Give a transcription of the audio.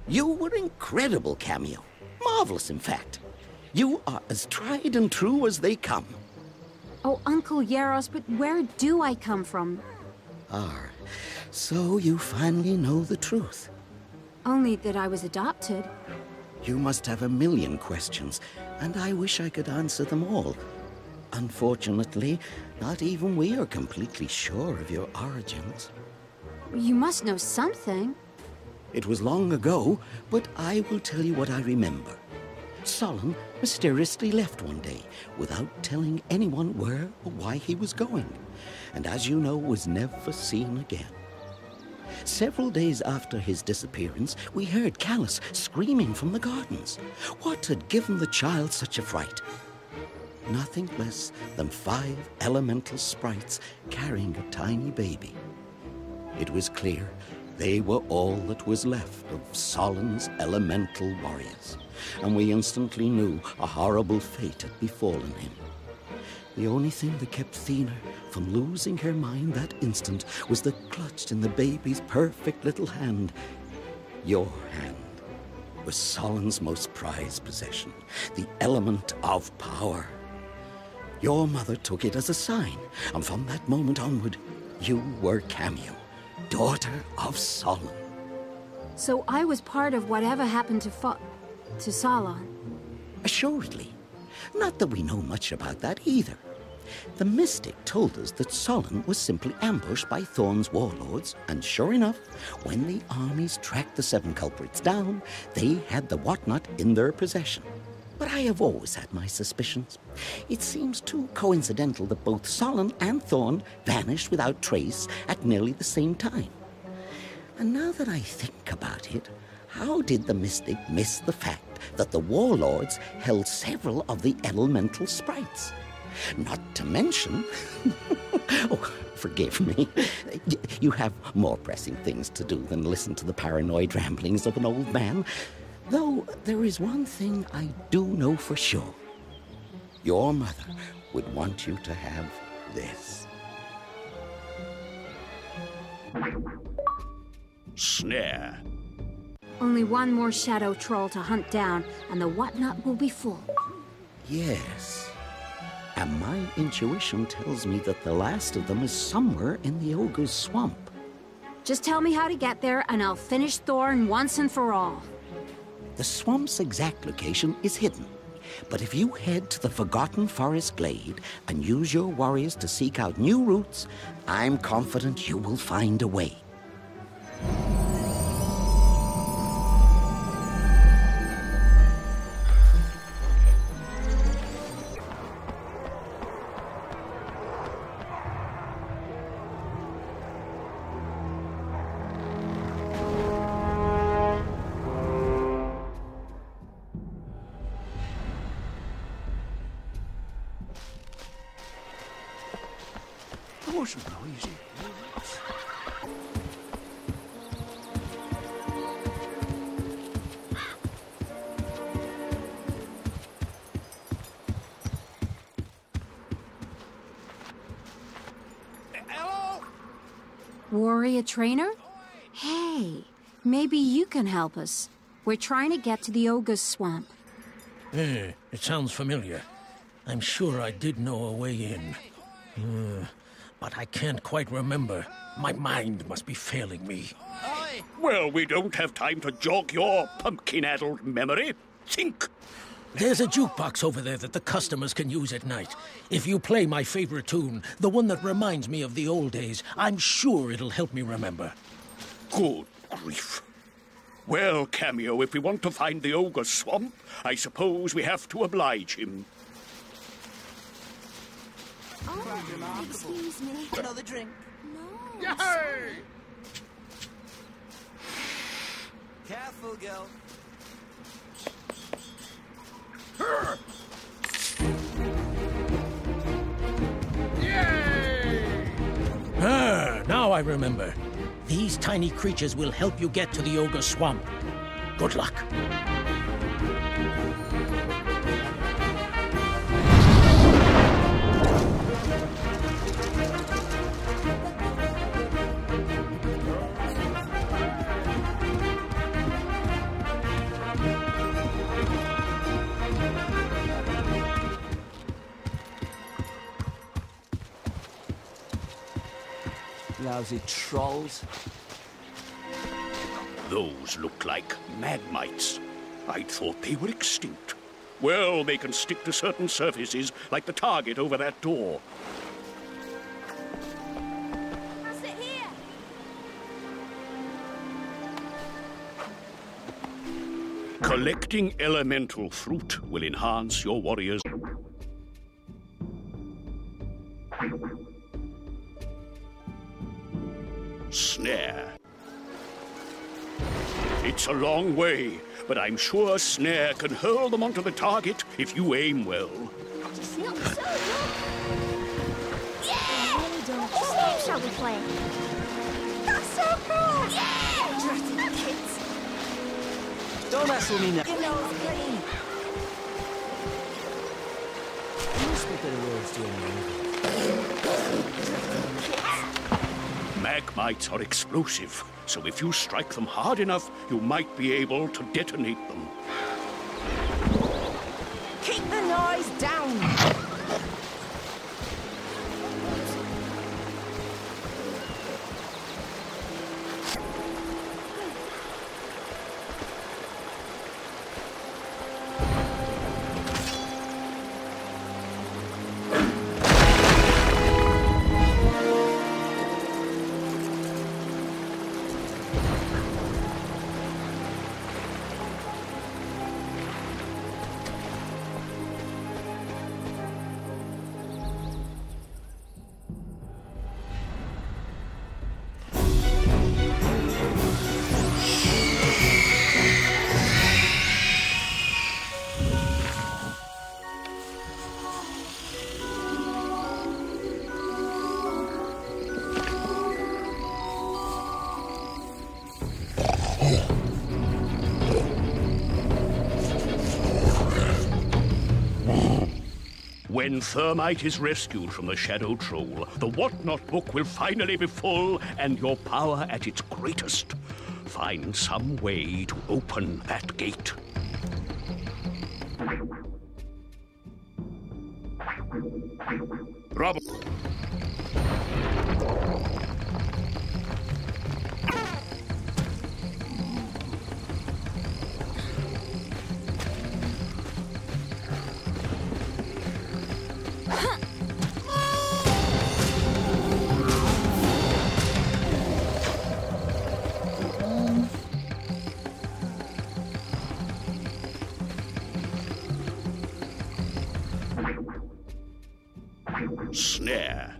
You were incredible, Kameo. Marvelous, in fact. You are as tried and true as they come. Oh, Uncle Yaros, but where do I come from? So you finally know the truth. Only that I was adopted. You must have a million questions, and I wish I could answer them all. Unfortunately, not even we are completely sure of your origins. You must know something. It was long ago, but I will tell you what I remember. Solon mysteriously left one day without telling anyone where or why he was going, and as you know, was never seen again. Several days after his disappearance, we heard Callus screaming from the gardens. What had given the child such a fright? Nothing less than 5 elemental sprites carrying a tiny baby. It was clear they were all that was left of Solon's elemental warriors, and we instantly knew a horrible fate had befallen him. The only thing that kept Athena from losing her mind that instant was the clutch in the baby's perfect little hand. Your hand was Solon's most prized possession, the element of power. Your mother took it as a sign, and from that moment onward, you were Kameo, daughter of Solon. So I was part of whatever happened to Solon. Assuredly. Not that we know much about that either. The mystic told us that Solon was simply ambushed by Thorn's warlords, and sure enough, when the armies tracked the 7 culprits down, they had the whatnot in their possession. But I have always had my suspicions. It seems too coincidental that both Solon and Thorn vanished without trace at nearly the same time. And now that I think about it, how did the mystic miss the fact that the warlords held several of the elemental sprites? Not to mention... oh, forgive me. You have more pressing things to do than listen to the paranoid ramblings of an old man. Though there is one thing I do know for sure. Your mother would want you to have this. Snare. Only one more shadow troll to hunt down, and the whatnot will be full. Yes. And my intuition tells me that the last of them is somewhere in the ogre's swamp. Just tell me how to get there, and I'll finish Thorn once and for all. The swamp's exact location is hidden, but if you head to the Forgotten Forest Glade and use your warriors to seek out new routes, I'm confident you will find a way. those noisy hills? Hello? Warrior trainer? Hey, maybe you can help us. We're trying to get to the Ogre's Swamp. It sounds familiar. I'm sure I did know a way in. But I can't quite remember. My mind must be failing me. Well, we don't have time to jog your pumpkin-addled memory. Think. There's a jukebox over there that the customers can use at night. If you play my favorite tune, the one that reminds me of the old days, I'm sure it'll help me remember. Good grief. Well, Kameo, if we want to find the Ogre's Swamp, I suppose we have to oblige him. Oh, excuse me. Another drink. No. Yay! Careful, girl. Now I remember. These tiny creatures will help you get to the Ogre's Swamp. Good luck. Lousy trolls. Those look like magmites. I thought they were extinct. Well, they can stick to certain surfaces, like the target over that door. Sit here. Collecting elemental fruit will enhance your warrior's... Snare. It's a long way, but I'm sure Snare can hurl them onto the target if you aim well. Just not so good. Yeah! Whose game shall we play? That's so cool! Yeah! Dreaded kids. Don't mess with me now. Your nose clean. You speak better words to Magmites are explosive, so if you strike them hard enough, you might be able to detonate them. Keep the noise down. When Thermite is rescued from the Shadow Troll, the Whatnot book will finally be full and your power at its greatest. Find some way to open that gate. Robert. Snare.